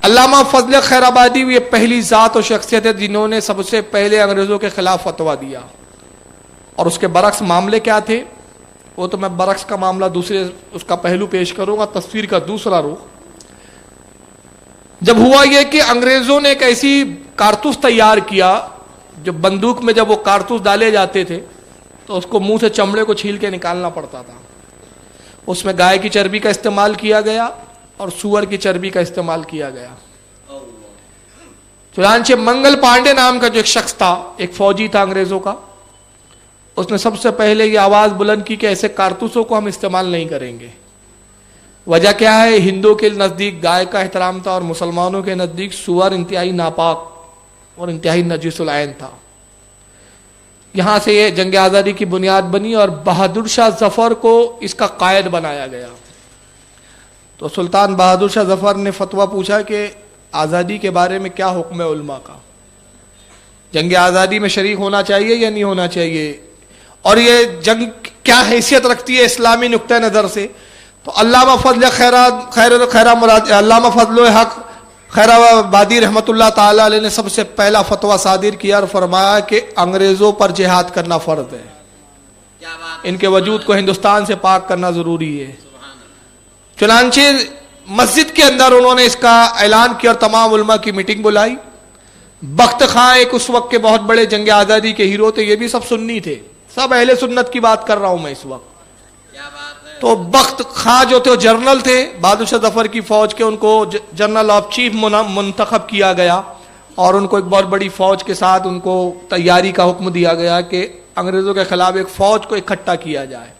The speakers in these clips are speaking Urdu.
علامہ فضل خیر آبادی یہ پہلی ذات اور شخصیت ہے جنہوں نے سب سے پہلے انگریزوں کے خلاف فتویٰ دیا. اور اس کے برعکس معاملے کیا تھے وہ تو میں برعکس کا معاملہ دوسرے اس کا پہلو پیش کروں گا. تصویر کا دوسرا رخ جب ہوا یہ کہ انگریزوں نے ایک ایسی کارتوس تیار کیا جو بندوق میں جب وہ کارتوس ڈالے جاتے تھے تو اس کو منہ سے چمڑے کو چھیل کے نکالنا پڑتا تھا. اس میں گائے کی چربی کا استعمال کیا گیا اور سور کی چربی کا استعمال کیا گیا. چنانچہ منگل پانڈے نام کا جو ایک شخص تھا, ایک فوجی تھا انگریزوں کا, اس نے سب سے پہلے یہ آواز بلند کی کہ ایسے کارتوسوں کو ہم استعمال نہیں کریں گے. وجہ کیا ہے؟ ہندوؤں کے نزدیک گائے کا احترام تھا اور مسلمانوں کے نزدیک سور انتہائی ناپاک اور انتہائی نجس العین تھا. یہاں سے یہ جنگ آزادی کی بنیاد بنی اور بہادر شاہ ظفر کو اس کا قائد بنایا گیا. تو سلطان بہادر شاہ ظفر نے فتویٰ پوچھا کہ آزادی کے بارے میں کیا حکم ہے علماء کا, جنگ آزادی میں شریک ہونا چاہیے یا نہیں ہونا چاہیے, اور یہ جنگ کیا حیثیت رکھتی ہے اسلامی نقطہ نظر سے. تو علامہ فضل علامہ فضل حق خیر آبادی رحمۃ اللہ تعالی علیہ نے سب سے پہلا فتویٰ صادر کیا اور فرمایا کہ انگریزوں پر جہاد کرنا فرض ہے, ان کے وجود کو ہندوستان سے پاک کرنا ضروری ہے. چنانچہ مسجد کے اندر انہوں نے اس کا اعلان کیا اور تمام علماء کی میٹنگ بلائی. بخت خاں ایک اس وقت کے بہت بڑے جنگ آزادی کے ہیرو تھے, یہ بھی سب سنی تھے, سب اہل سنت کی بات کر رہا ہوں میں اس وقت. تو بخت خاں جو تھے وہ جنرل تھے بہادر شاہ ظفر کی فوج کے, ان کو جنرل آف چیف منتخب کیا گیا اور ان کو ایک بہت بڑی فوج کے ساتھ ان کو تیاری کا حکم دیا گیا کہ انگریزوں کے خلاف ایک فوج کو اکٹھا کیا جائے.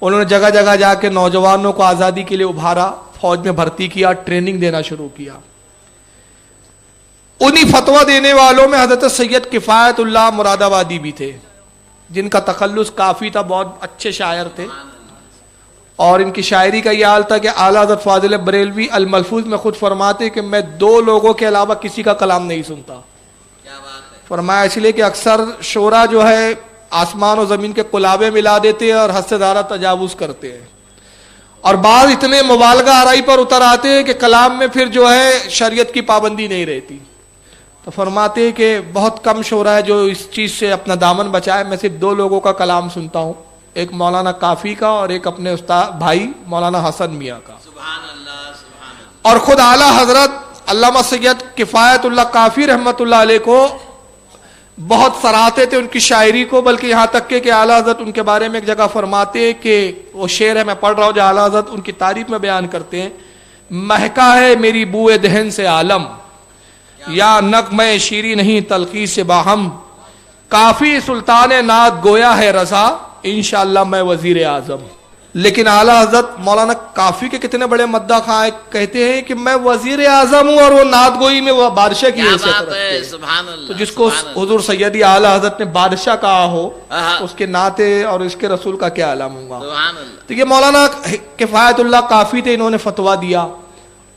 انہوں نے جگہ جگہ جا کے نوجوانوں کو آزادی کے لیے ابھارا, فوج میں بھرتی کیا, ٹریننگ دینا شروع کیا. انہی فتویٰ دینے والوں میں حضرت سید کفایت اللہ مراد آبادی بھی تھے, جن کا تخلص کافی تھا, بہت اچھے شاعر تھے. اور ان کی شاعری کا یہ حال تھا کہ اعلیٰ حضرت فاضل بریلوی الملفوظ میں خود فرماتے کہ میں 2 لوگوں کے علاوہ کسی کا کلام نہیں سنتا. فرمایا اس لیے کہ اکثر شعرا جو ہے آسمان و زمین کے قلابے ملا دیتے ہیں اور حد سے زیادہ تجاوز کرتے ہیں, اور بعض اتنے مبالغہ آرائی پر اتر آتے ہیں کہ کلام میں پھر جو ہے شریعت کی پابندی نہیں رہتی. تو فرماتے ہیں کہ بہت کم شعرا ہے جو اس چیز سے اپنا دامن بچائے. میں صرف 2 لوگوں کا کلام سنتا ہوں, ایک مولانا کافی کا اور ایک اپنے استاد بھائی مولانا حسن میاں کا. سبحان اللہ سبحان اللہ. اور خود اعلیٰ حضرت علامہ سید کفایت اللہ کافی رحمۃ اللہ علیہ کو بہت سراہتے تھے ان کی شاعری کو, بلکہ یہاں تک کہ اعلیٰ حضرت ان کے بارے میں ایک جگہ فرماتے ہیں کہ وہ شعر ہے, میں پڑھ رہا ہوں جو اعلیٰ حضرت ان کی تعریف میں بیان کرتے ہیں. مہکا ہے میری بوئے دہن سے عالم, یا نغمہ شیری نہیں تلخی سے باہم, کافی سلطان نعت گویا ہے رضا, انشاءاللہ میں وزیر اعظم. لیکن اعلیٰ حضرت مولانا کافی کے کتنے بڑے مداح خواہ, کہتے ہیں کہ میں وزیر اعظم ہوں اور وہ نعت گوئی میں وہ بادشاہ کی حیثیت رکھتے ہیں. سبحان اللہ. تو جس کو حضور سیدی اعلیٰ حضرت نے بادشاہ کہا ہو اس کے نعت اور اس کے رسول کا کیا عالم ہوگا. سبحان اللہ. تو یہ مولانا کفایت اللہ کافی تھے, انہوں نے فتویٰ دیا.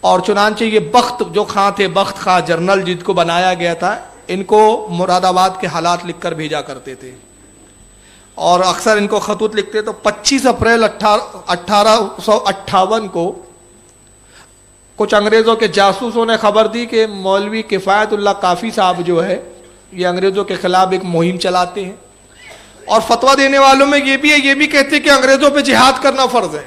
اور چنانچہ یہ بخت جو خاں تھے, بخت خاں جنرل جن کو بنایا گیا تھا, ان کو مراد آباد کے حالات لکھ کر بھیجا کرتے تھے, اور اکثر ان کو خطوط لکھتے. تو 25 اپریل 1858 کو کچھ انگریزوں کے جاسوسوں نے خبر دی کہ مولوی کفایت اللہ کافی صاحب جو ہے یہ انگریزوں کے خلاف ایک مہم چلاتے ہیں, اور فتویٰ دینے والوں میں یہ بھی ہے, یہ بھی کہتے ہیں کہ انگریزوں پہ جہاد کرنا فرض ہے.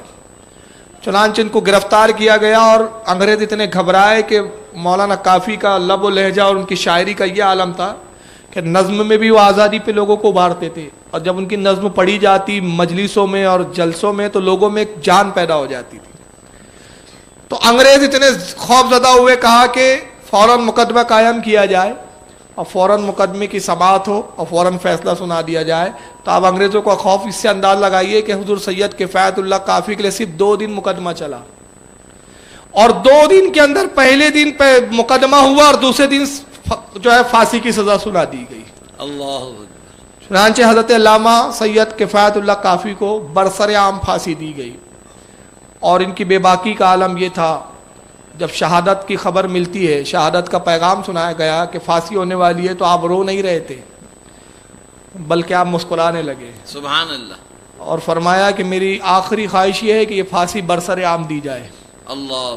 چنانچہ ان کو گرفتار کیا گیا, اور انگریز اتنے گھبرائے کہ مولانا کافی کا لب و لہجہ اور ان کی شاعری کا یہ عالم تھا کہ نظم میں بھی وہ آزادی پہ لوگوں کو ابھارتے تھے, اور جب ان کی نظم پڑھی جاتی مجلسوں میں اور جلسوں میں تو لوگوں میں ایک جان پیدا ہو جاتی تھی. تو انگریز اتنے خوف زدہ ہوئے, کہا کہ فوراً مقدمہ قائم کیا جائے اور فوراً مقدمے کی سماعت ہو اور فوراً فیصلہ سنا دیا جائے. تو آپ انگریزوں کا خوف اس سے انداز لگائیے کہ حضور سید کفایت اللہ کافی کے لیے صرف 2 دن مقدمہ چلا, اور 2 دن کے اندر پہلے دن پہ مقدمہ ہوا اور دوسرے دن جو ہے پھانسی کی سزا سنا دی گئی. اللہ. چنانچہ حضرت علامہ سید کفایت اللہ کافی کو برسر عام پھانسی دی گئی. اور ان کی بے باکی کا عالم یہ تھا, جب شہادت کی خبر ملتی ہے, شہادت کا پیغام سنایا گیا کہ پھانسی ہونے والی ہے, تو آپ رو نہیں رہے تھے بلکہ آپ مسکرانے لگے. سبحان اللہ. اور فرمایا کہ میری آخری خواہش یہ ہے کہ یہ پھانسی برسر عام دی جائے. اللہ.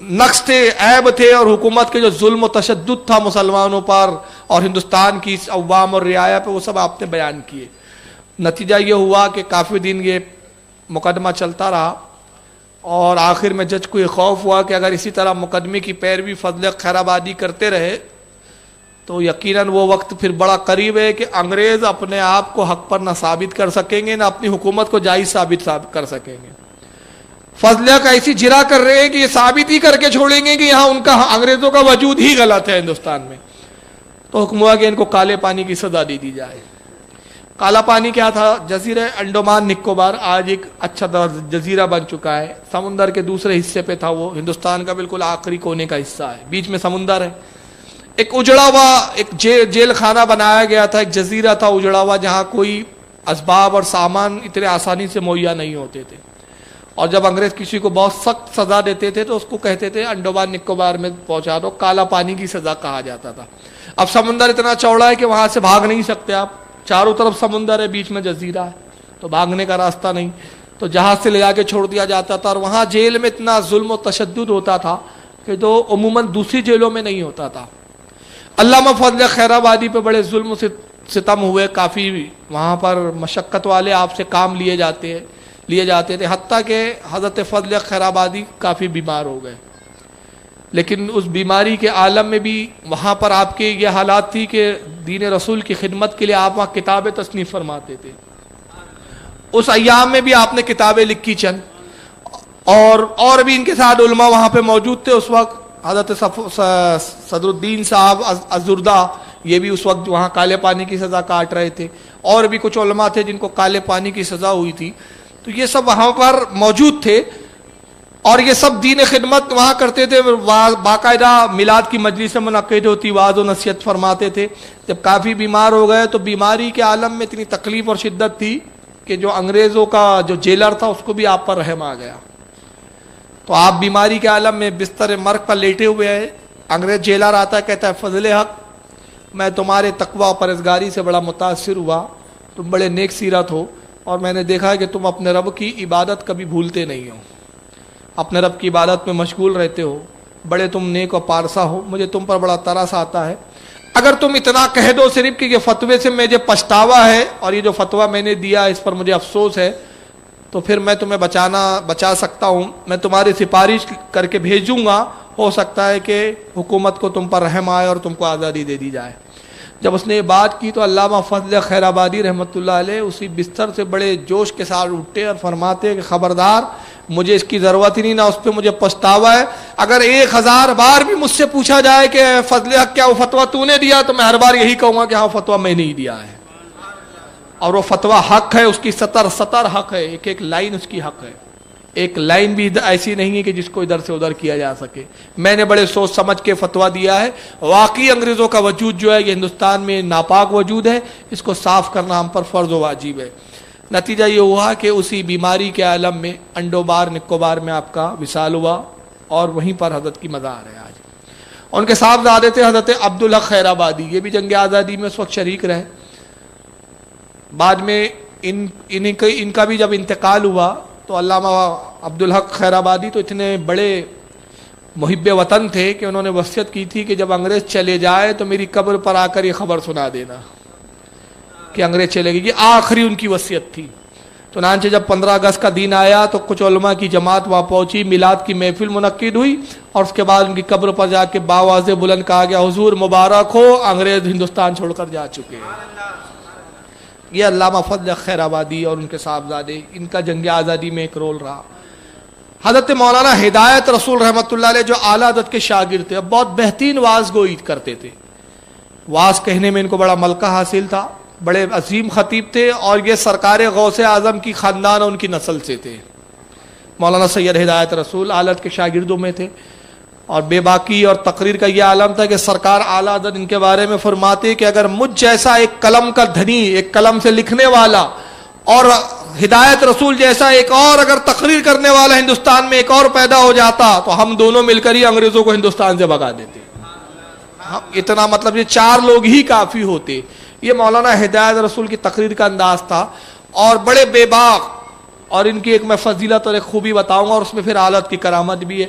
نقص تھے، عیب تھے، اور حکومت کے جو ظلم و تشدد تھا مسلمانوں پر اور ہندوستان کی عوام اور رعایا پہ، وہ سب آپ نے بیان کیے۔ نتیجہ یہ ہوا کہ کافی دن یہ مقدمہ چلتا رہا، اور آخر میں جج کو یہ خوف ہوا کہ اگر اسی طرح مقدمے کی پیروی فضل خیر آبادی کرتے رہے تو یقیناً وہ وقت پھر بڑا قریب ہے کہ انگریز اپنے آپ کو حق پر نہ ثابت کر سکیں گے، نہ اپنی حکومت کو جائز ثابت کر سکیں گے۔ فضل حق ایسی جرا کر رہے ہیں کہ یہ ثابت ہی کر کے چھوڑیں گے کہ یہاں ان کا انگریزوں کا وجود ہی غلط ہے ہندوستان میں۔ تو حکم ہوا کہ ان کو کالے پانی کی سزا دے دی جائے۔ کالا پانی کیا تھا؟ جزیرہ انڈمان نکوبار آج ایک اچھا جزیرہ بن چکا ہے، سمندر کے دوسرے حصے پہ تھا، وہ ہندوستان کا بالکل آخری کونے کا حصہ ہے، بیچ میں سمندر ہے۔ ایک اجڑا ہوا ایک جیل خانہ بنایا گیا تھا، ایک جزیرہ تھا اجڑا ہوا، جہاں کوئی اسباب اور سامان اتنے آسانی سے مہیا نہیں ہوتے تھے، اور جب انگریز کسی کو بہت سخت سزا دیتے تھے تو اس کو کہتے تھے انڈمان نکوبار میں پہنچا دو، کالا پانی کی سزا کہا جاتا تھا۔ اب سمندر اتنا چوڑا ہے کہ وہاں سے بھاگ نہیں سکتے آپ، چاروں طرف سمندر ہے، بیچ میں جزیرہ ہے، تو بھاگنے کا راستہ نہیں، تو جہاز سے لے جا کے چھوڑ دیا جاتا تھا۔ اور وہاں جیل میں اتنا ظلم و تشدد ہوتا تھا کہ جو عموماً دوسری جیلوں میں نہیں ہوتا تھا۔ علامہ فضل خیر آبادی پہ بڑے ظلم و ستم ہوئے، کافی وہاں پر مشقت والے آپ سے کام لیے جاتے تھے، حتیٰ کہ حضرت فضل خیر آبادی کافی بیمار ہو گئے۔ لیکن اس بیماری کے عالم میں بھی وہاں پر آپ کے یہ حالات تھی کہ دین رسول کی خدمت کے لیے آپ وہاں کتابیں تصنیف فرماتے تھے۔ اس ایام میں بھی آپ نے کتابیں لکھی چند، اور بھی ان کے ساتھ علماء وہاں پہ موجود تھے اس وقت۔ حضرت صدر الدین صاحب ازردہ، یہ بھی اس وقت وہاں کالے پانی کی سزا کاٹ رہے تھے، اور بھی کچھ علماء تھے جن کو کالے پانی کی سزا ہوئی تھی، تو یہ سب وہاں پر موجود تھے، اور یہ سب دین خدمت وہاں کرتے تھے۔ باقاعدہ میلاد کی مجلس منعقد ہوتی، واعظ و نصیحت فرماتے تھے۔ جب کافی بیمار ہو گئے تو بیماری کے عالم میں اتنی تکلیف اور شدت تھی کہ جو انگریزوں کا جو جیلر تھا اس کو بھی آپ پر رحم آ گیا۔ تو آپ بیماری کے عالم میں بستر مرگ پر لیٹے ہوئے ہیں، انگریز جیلر آتا ہے، کہتا ہے فضل حق میں تمہارے تقوی و پرہیزگاری سے بڑا متاثر ہوا، تم بڑے نیک سیرت ہو، اور میں نے دیکھا ہے کہ تم اپنے رب کی عبادت کبھی بھولتے نہیں ہو، اپنے رب کی عبادت میں مشغول رہتے ہو، بڑے تم نیک و پارسا ہو، مجھے تم پر بڑا ترس آتا ہے۔ اگر تم اتنا کہہ دو صرف کہ یہ فتوے سے مجھے پچھتاوا ہے اور یہ جو فتویٰ میں نے دیا اس پر مجھے افسوس ہے، تو پھر میں تمہیں بچا سکتا ہوں، میں تمہاری سفارش کر کے بھیجوں گا، ہو سکتا ہے کہ حکومت کو تم پر رحم آئے اور تم کو آزادی دے دی جائے۔ جب اس نے یہ بات کی تو علامہ فضل خیر آبادی رحمۃ اللہ علیہ اسی بستر سے بڑے جوش کے ساتھ اٹھتے اور فرماتے کہ خبردار، مجھے اس کی ضرورت ہی نہیں، نہ اس پہ مجھے پچھتاوا ہے۔ اگر 1000 بار بھی مجھ سے پوچھا جائے کہ فضل حق کیا وہ فتویٰ تو نے دیا، تو میں ہر بار یہی کہوں گا کہ ہاں فتویٰ میں نہیں دیا ہے، اور وہ فتویٰ حق ہے، اس کی سطر حق ہے، ایک ایک لائن اس کی حق ہے، ایک لائن بھی ایسی نہیں ہے کہ جس کو ادھر سے ادھر کیا جا سکے۔ میں نے بڑے سوچ سمجھ کے فتویٰ دیا ہے، واقعی انگریزوں کا وجود جو ہے یہ ہندوستان میں ناپاک وجود ہے، اس کو صاف کرنا ہم پر فرض و واجب ہے۔ نتیجہ یہ ہوا کہ اسی بیماری کے عالم میں انڈوبار نکوبار میں آپ کا وصال ہوا، اور وہیں پر حضرت کی مزار ہے آج۔ ان کے صاحبزادے تھے حضرت عبدالحق خیر آبادی، یہ بھی جنگ آزادی میں اس وقت شریک رہے۔ بعد میں ان کا بھی جب انتقال ہوا تو علامہ عبدالحق خیر آبادی تو اتنے بڑے محب وطن تھے کہ انہوں نے وصیت کی تھی کہ جب انگریز چلے جائے تو میری قبر پر آ کر یہ خبر سنا دینا کہ انگریز چلے گئے، یہ آخری ان کی وصیت تھی۔ تو چنانچہ جب 15 اگست کا دن آیا تو کچھ علماء کی جماعت وہاں پہنچی، میلاد کی محفل منعقد ہوئی، اور اس کے بعد ان کی قبر پر جا کے باواز بلند کہا گیا حضور مبارک ہو، انگریز ہندوستان چھوڑ کر جا چکے ہیں۔ یہ علامہ فضل خیر آبادی اور ان کے صاحبزادے، ان کا جنگ آزادی میں ایک رول رہا۔ حضرت مولانا ہدایت رسول رحمۃ اللہ علیہ جو اعلیٰ حضرت کے شاگرد تھے، اب بہت بہترین واعظ گوئی کرتے تھے، واعظ کہنے میں ان کو بڑا ملکہ حاصل تھا، بڑے عظیم خطیب تھے، اور یہ سرکار غوث اعظم کی خاندان اور ان کی نسل سے تھے۔ مولانا سید ہدایت رسول اعلیٰ حضرت کے شاگردوں میں تھے، اور بے باکی اور تقریر کا یہ عالم تھا کہ سرکار اعلیٰ حضرت ان کے بارے میں فرماتے کہ اگر مجھ جیسا ایک قلم کا دھنی، ایک قلم سے لکھنے والا، اور ہدایت رسول جیسا ایک اور اگر تقریر کرنے والا ہندوستان میں ایک اور پیدا ہو جاتا تو ہم دونوں مل کر ہی انگریزوں کو ہندوستان سے بھگا دیتے۔ اتنا مطلب یہ 4 لوگ ہی کافی ہوتے۔ یہ مولانا ہدایت رسول کی تقریر کا انداز تھا، اور بڑے بے باک، اور ان کی ایک میں فضیلت اور ایک خوبی بتاؤں گا، اور اس میں پھر حالت کی کرامت بھی ہے۔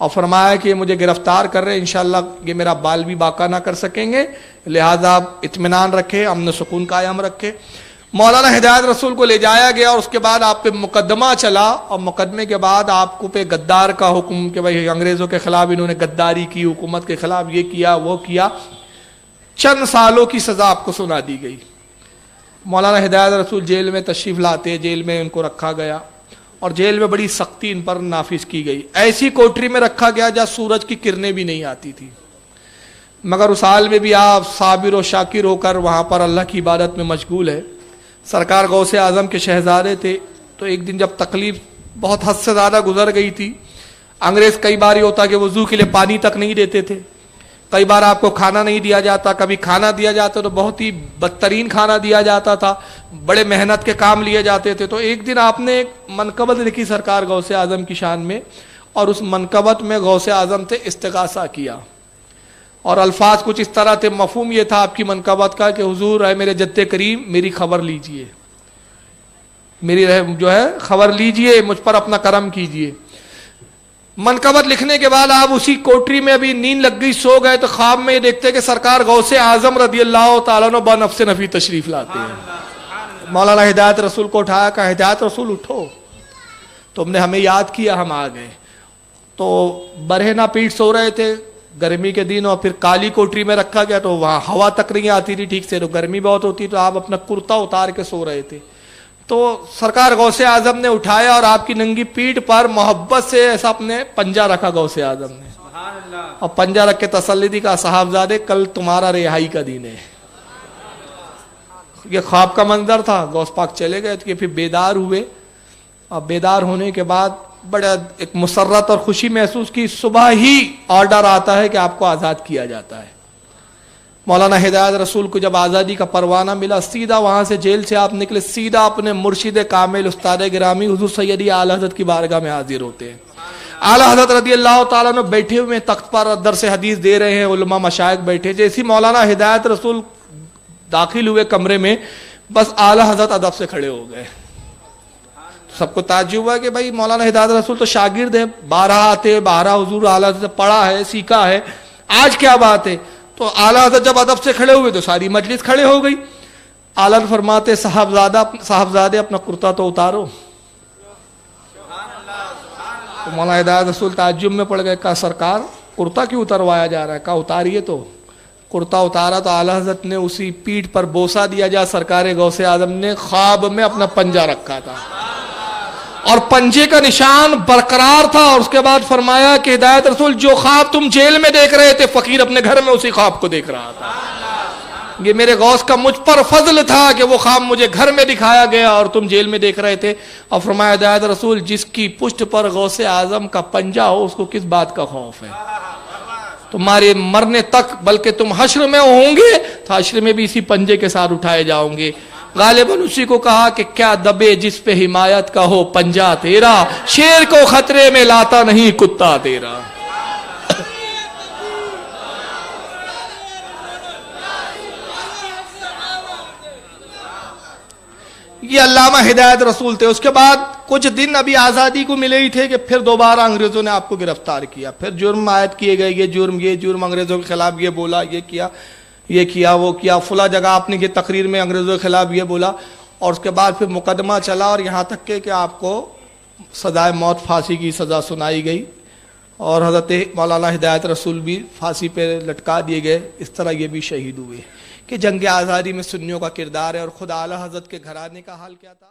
اور فرمایا کہ یہ مجھے گرفتار کر رہے ہیں، انشاءاللہ یہ میرا بال بھی باقا نہ کر سکیں گے، لہذا آپ اطمینان رکھیں، امن و سکون قائم رکھیں۔ مولانا ہدایت رسول کو لے جایا گیا اور اس کے بعد آپ پہ مقدمہ چلا، اور مقدمے کے بعد آپ کو پہ غدار کا حکم کہ بھائی انگریزوں کے خلاف انہوں نے غداری کی، حکومت کے خلاف یہ کیا وہ کیا، چند سالوں کی سزا آپ کو سنا دی گئی۔ مولانا ہدایت رسول جیل میں تشریف لاتے، جیل میں ان کو رکھا گیا اور جیل میں بڑی سختی ان پر نافذ کی گئی، ایسی کوٹری میں رکھا گیا جہاں سورج کی کرنیں بھی نہیں آتی تھی، مگر اس حال میں بھی آپ صابر و شاکر ہو کر وہاں پر اللہ کی عبادت میں مشغول ہے۔ سرکار غوث اعظم کے شہزادے تھے، تو ایک دن جب تکلیف بہت حد سے زیادہ گزر گئی تھی، انگریز کئی بار یہ ہوتا کہ وضو کے لیے پانی تک نہیں دیتے تھے، کئی بار آپ کو کھانا نہیں دیا جاتا، کبھی کھانا دیا جاتا تو بہت ہی بدترین کھانا دیا جاتا تھا، بڑے محنت کے کام لیے جاتے تھے۔ تو ایک دن آپ نے ایک منقبت لکھی سرکار غوث اعظم کی شان میں، اور اس منقبت میں غوث اعظم سے استغاثہ کیا، اور الفاظ کچھ اس طرح تھے، مفہوم یہ تھا آپ کی منقبت کا کہ حضور اے میرے جد کریم میری خبر لیجئے، میری جو ہے خبر لیجئے، مجھ پر اپنا کرم کیجئے۔ منقبت لکھنے کے بعد آپ اسی کوٹری میں ابھی نیند لگ گئی، سو گئے، تو خواب میں یہ دیکھتے کہ سرکار غوث اعظم رضی اللہ تعالیٰ عنہ بنفس نفی تشریف لاتے ہیں۔ مولانا ہدایت رسول کو اٹھایا، کہا ہدایت رسول اٹھو، تم نے ہمیں یاد کیا، ہم آ گئے۔ تو برہنہ پیٹ سو رہے تھے گرمی کے دن، اور پھر کالی کوٹری میں رکھا گیا تو وہاں ہوا تک نہیں آتی تھی ٹھیک سے، تو گرمی بہت ہوتی، تو آپ اپنا کرتا اتار کے سو رہے تھے۔ تو سرکار غوث اعظم نے اٹھایا اور آپ کی ننگی پیٹھ پر محبت سے ایسا اپنے پنجہ رکھا غوث اعظم نے، اور پنجہ رکھ کے تسلی دی، کہا صاحبزادے کل تمہارا رہائی کا دن ہے۔ یہ خواب کا منظر تھا، غوث پاک چلے گئے، تو یہ پھر بیدار ہوئے، اور بیدار ہونے کے بعد بڑا ایک مسرت اور خوشی محسوس کی۔ صبح ہی آرڈر آتا ہے کہ آپ کو آزاد کیا جاتا ہے۔ مولانا ہدایت رسول کو جب آزادی کا پروانہ ملا، سیدھا وہاں سے جیل سے آپ نکلے، سیدھا اپنے مرشد کامل استاد گرامی حضور سیدی اعلی حضرت کی بارگاہ میں حاضر ہوتے ہیں۔ اعلی حضرت رضی اللہ تعالیٰ عنہ بیٹھے ہوئے تخت پر درس حدیث دے رہے ہیں، علماء مشائخ بیٹھے، جیسی مولانا ہدایت رسول داخل ہوئے کمرے میں، بس اعلی حضرت ادب سے کھڑے ہو گئے۔ سب کو تعجب ہوا کہ بھائی مولانا ہدایت رسول تو شاگرد ہیں، بارہ آتے، بارہ حضور اعلی حضرت سے پڑھا ہے، سیکھا ہے، آج کیا بات ہے؟ تو اعلی حضرت جب ادب سے کھڑے ہوئے تو ساری مجلس کھڑے ہو گئی۔ اعلی حضرت فرماتے صاحبزادے اپنا کرتا تو اتارو۔ تو مولانا ہدایت رسول تعجب میں پڑ گئے، کہا سرکار کرتا کیوں اتروایا جا رہا ہے؟ کہا اتاریے۔ تو کرتا اتارا تو اعلی حضرت نے اسی پیٹھ پر بوسہ دیا جا سرکار غوث اعظم نے خواب میں اپنا پنجہ رکھا تھا، اور پنجے کا نشان برقرار تھا، اور اس کے بعد فرمایا کہ ہدایت رسول جو خواب تم جیل میں دیکھ رہے تھے، فقیر اپنے گھر میں اسی خواب کو دیکھ رہا تھا۔ یہ میرے غوث کا مجھ پر فضل تھا کہ وہ خواب مجھے گھر میں دکھایا گیا اور تم جیل میں دیکھ رہے تھے۔ اور فرمایا ہدایت رسول جس کی پشت پر غوث اعظم کا پنجہ ہو، اس کو کس بات کا خوف ہے؟ تمہارے مرنے تک، بلکہ تم حشر میں ہوں گے تو حشر میں بھی اسی پنجے کے ساتھ اٹھائے جاؤں گے۔ غالباً اسی کو کہا کہ کیا دبے جس پہ حمایت کا ہو پنجہ تیرا، شیر کو خطرے میں لاتا نہیں کتا تیرا۔ یہ علامہ ہدایت رسول تھے۔ اس کے بعد کچھ دن ابھی آزادی کو ملے ہی تھے کہ پھر دوبارہ انگریزوں نے آپ کو گرفتار کیا، پھر جرم عائد کیے گئے، یہ جرم انگریزوں کے خلاف یہ بولا، یہ کیا وہ کیا، فلاں جگہ آپ نے یہ تقریر میں انگریزوں کے خلاف یہ بولا، اور اس کے بعد پھر مقدمہ چلا، اور یہاں تک کہ آپ کو سزائے موت، پھانسی کی سزا سنائی گئی، اور حضرت مولانا ہدایت رسول بھی پھانسی پہ لٹکا دیے گئے۔ اس طرح یہ بھی شہید ہوئے کہ جنگ آزادی میں سنیوں کا کردار ہے، اور خود اعلیٰ حضرت کے گھرانے کا حال کیا تھا۔